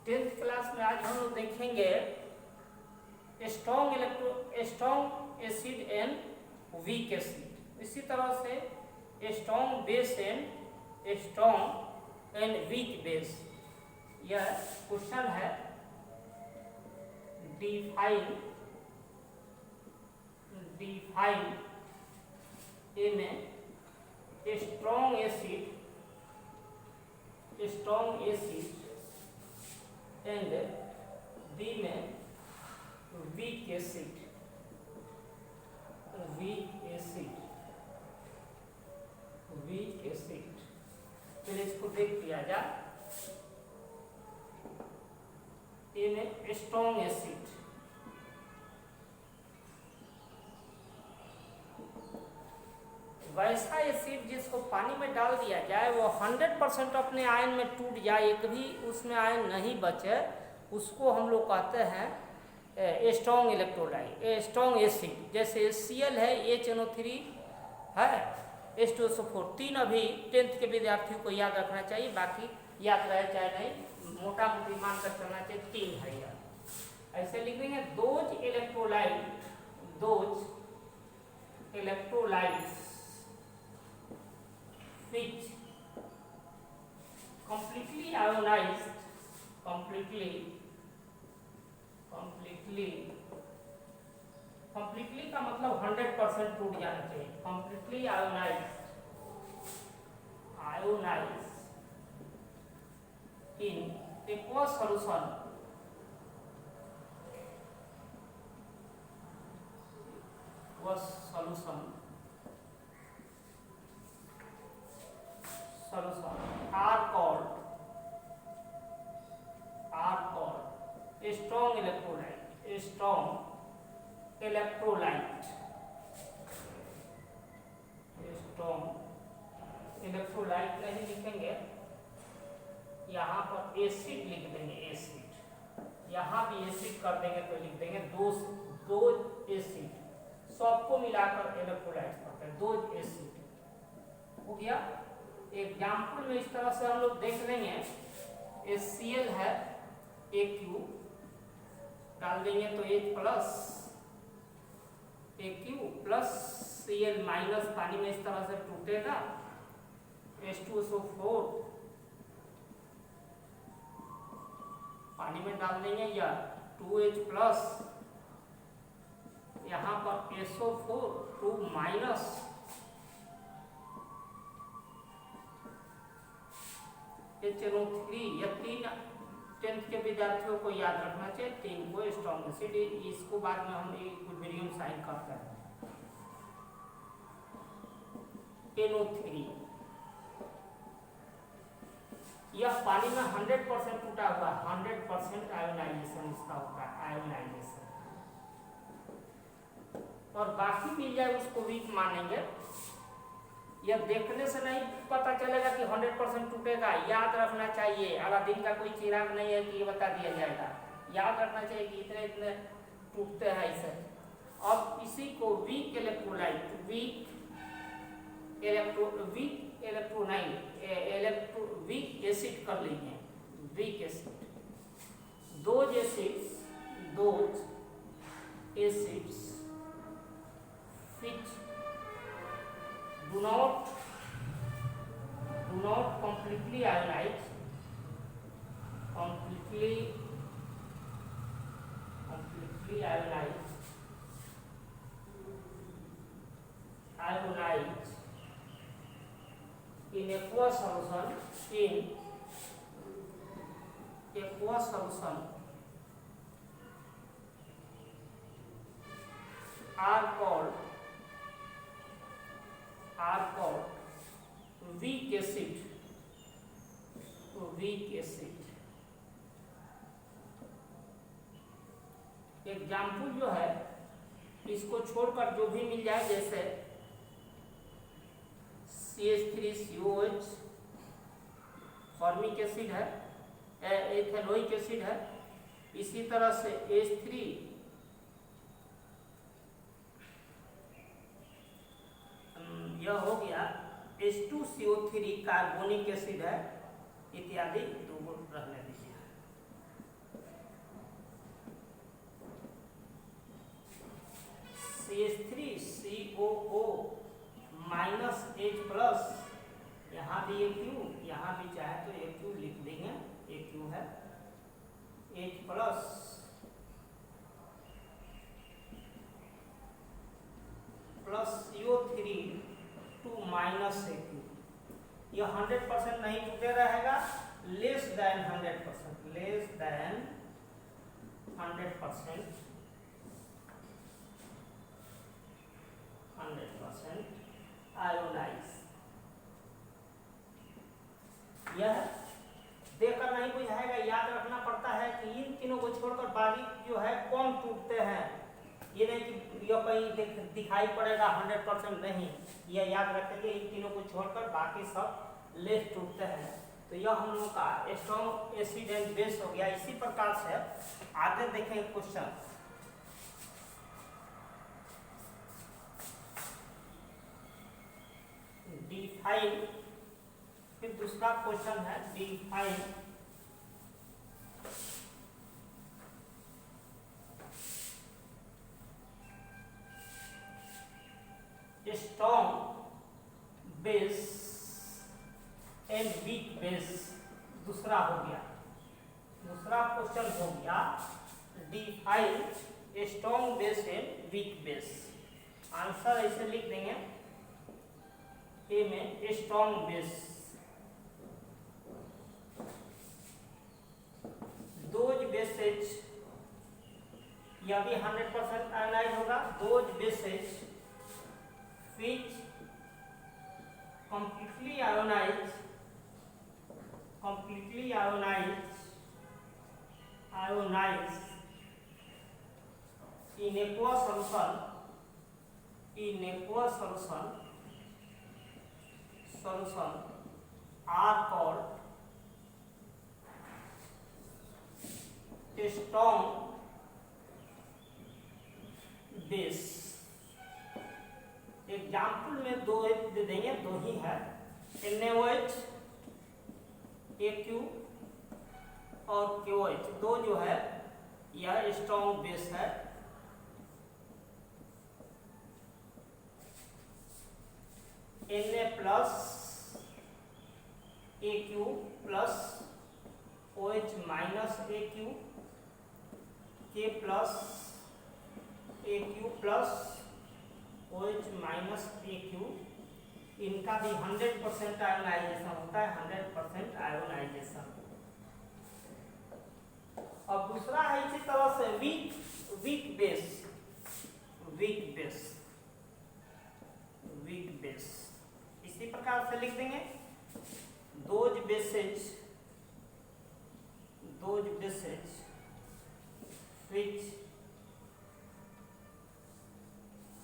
10th class में आज हम लोग देखेंगे strong acid and weak acid. इसी तरह से strong base and strong and weak base. यह क्वेश्चन है, डिफाइन ए में स्ट्रॉन्ग एसिड एंड बी में वीक एसिड। पहले इसको देख लिया जाए। ए में स्ट्रॉन्ग एसिड, वैसा एसिड जिसको पानी में डाल दिया जाए वो 100% अपने आयन में टूट जाए, एक भी उसमें आयन नहीं बचे, उसको हम लोग कहते हैं स्ट्रॉन्ग इलेक्ट्रोलाइट, स्ट्रॉन्ग एसिड। जैसे Cl है, HNO3 है, H2SO4। 3 अभी 10th के विद्यार्थियों को याद रखना चाहिए, बाकी याद रहे चाहे नहीं, मोटा मोटी मान कर चलना चाहिए। 3 है यार। ऐसे लिख देंगे those electrolytes which completely ionized, completely का मतलब 100% टूट जाना चाहिए। completely ionized in aqueous solution are called strong electrolyte नहीं लिखेंगे, यहाँ पर एसिड लिख देंगे। एसिड यहाँ भी एसिड कर देंगे तो लिख देंगे दो एसिड। सबको मिलाकर इलेक्ट्रोलाइट करते हैं, दो एसिड हो गया। एग्जाम्पल में इस तरह से हम लोग देख लेंगे, HCl है, AQ डाल देंगे तो H plus AQ plus Cl minus पानी में इस तरह से टूटेगा। H2SO4 पानी में डाल देंगे या 2H प्लस, यहाँ पर SO4 2 माइनस, HNO3। यह 3 10th के विद्यार्थियों को याद रखना चाहिए। 3 को स्ट्रॉन्ग एसिड, इसको बाद में हम इक्विलिब्रियम साइन करते हैं। NO3 यह पानी में 100% टूटा हुआ, 100% आयोनाइजेशन इसका होता है, आयोनाइजेशन। और बाकी मिल जाए उसको वीक मानेंगे। यह देखने से नहीं पता चलेगा कि 100% टूटेगा, याद रखना चाहिए। अलादीन का कोई चिराग नहीं है कि ये बता दिया जाएगा, याद रखना चाहिए कि इतने इतने टूटते हैं इसे। अब इसी को वीक एसिड कर लेंगे। Weak acid, those acids which do not completely ionize, in aqueous solution are called weak acid। Example जो है, इसको छोड़कर जो भी मिल जाए, जैसे CH3COH फॉर्मिक एसिड है, एथेनोइक एसिड है। इसी तरह से H3 यह हो गया H2CO3 कार्बोनिक एसिड है, इत्यादि। दो रहने दीजिए। H प्लस, यहाँ भी AQ, यहाँ भी चाहे तो AQ लिख देंगे, AQ है H plus CO3 two minus AQ। यह 100% नहीं टूटे रहेगा, less than 100%, less than 100% ionize. यह देखकर नहीं बुझाएगा, याद रखना पड़ता है कि इन तीनों को छोड़कर बाकी जो है कम टूटते हैं। ये नहीं कि यह कहीं दिखाई पड़ेगा 100% नहीं, यह याद रखेंगे इन तीनों को छोड़कर बाकी सब लेस टूटते हैं। तो यह हम लोग का स्ट्रॉन्ग एसिड एंड बेस हो गया। इसी प्रकार से आगे देखेंगे क्वेश्चन। डिफाइन, फिर दूसरा क्वेश्चन है define strong base and weak base. दूसरा हो गया, दूसरा क्वेश्चन हो गया define strong base and weak base. Answer ऐसे लिख देंगे, ए में स्ट्रॉन्ग बेस, दोज बेसेज, यह भी 100% आयनाइज होगा। Those bases which completely ionize in aqueous solution are called strong base। Example में दो दे देंगे, दो ही है, NaOH, AQ और KOH, दो जो है यह स्ट्रॉन्ग बेस है। Na plus AQ plus OH minus AQ, K plus AQ plus OH minus AQ, इनका भी 100% आयोनाइजेशन होता है, 100% आयोनाइजेशन। और दूसरा है इसी तरह से वीक बेस, इसी प्रकार से लिख देंगे। Those bases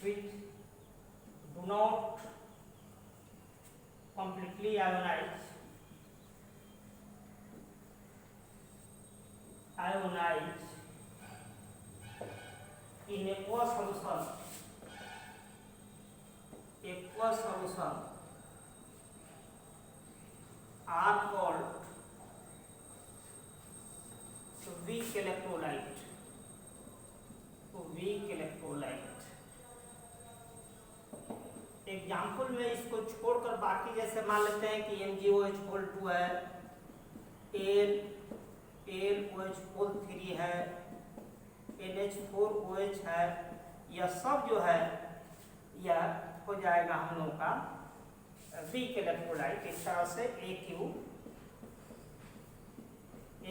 which do not completely ionize in aqueous solution are called weak electrolyte। Example में इसको छोड़कर बाकी जैसे मान लेते हैं कि MgOH2 है, AlOH3 है, NH4OH है, यह सब जो है यह हो जाएगा हम लोग का वीक इलेक्ट्रोलाइट। इस तरह से AQ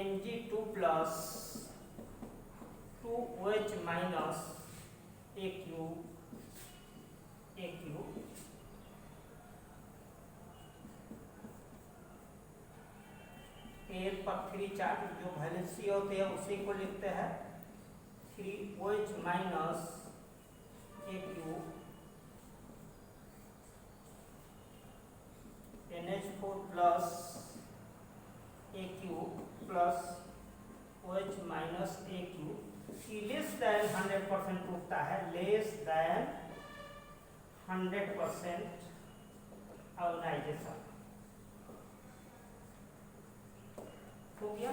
Mg2 plus 2OH minus AQ L पर 3 चार्ज जो वैलेंसी होते हैं उसी को लिखते हैं, 3OH minus AQ NH4 plus AQ plus OH minus AQ, less than 100% टूटता है, लेस देन 100% आयोनाइजेशन हो गया।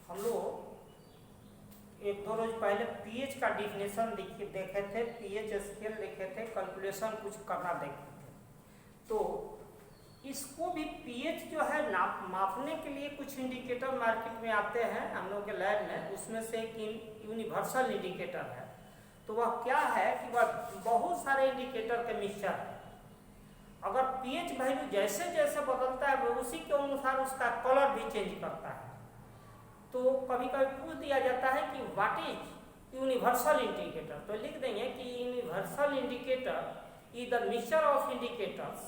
हम लोग एक दो रोज पहले पीएच का डिफिनेशन देखे थे, पीएच स्केल देखे थे, कैलकुलेशन कुछ करना देखे थे। तो इसको भी पीएच जो है मापने के लिए कुछ इंडिकेटर मार्केट में आते हैं हम लोग के लैब में, उसमें से एक यूनिवर्सल इंडिकेटर है। तो वह क्या है कि वह बहुत सारे इंडिकेटर के मिक्सचर है। अगर पीएच वैल्यू जैसे जैसे बदलता है वो उसी के अनुसार उसका कलर भी चेंज करता है। तो कभी कभी पूछ दिया जाता है कि व्हाट इज यूनिवर्सल इंडिकेटर, तो लिख देंगे कि universal indicator is the mixture of indicators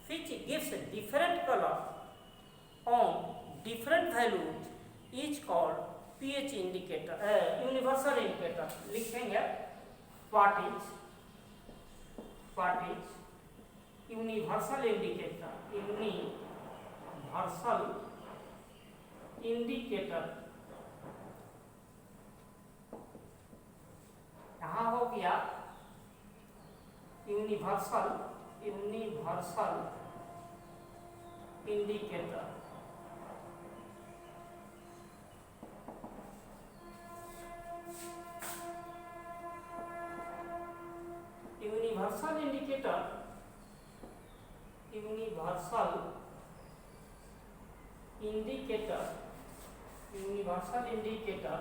which gives different color on different values is called pH indicator, universal indicator। लिखेंगे what is universal indicator, universal indicator यहाँ हो गया universal indicator. Universal indicator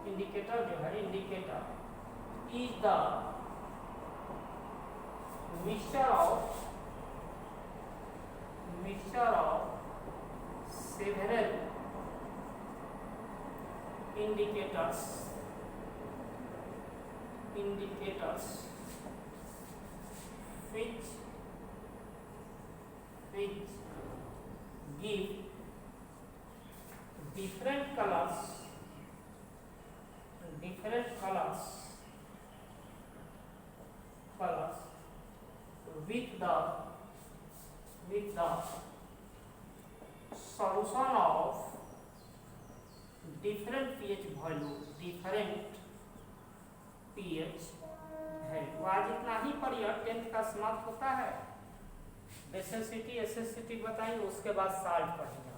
indicator जो है indicator is the mixture of several indicators which give different colors with the solution of different pH value, आज इतना ही पढ़िए। 10th का समाप्त होता है। एसएससीटी बताएंगे, उसके बाद साल्ट पढ़ेंगे।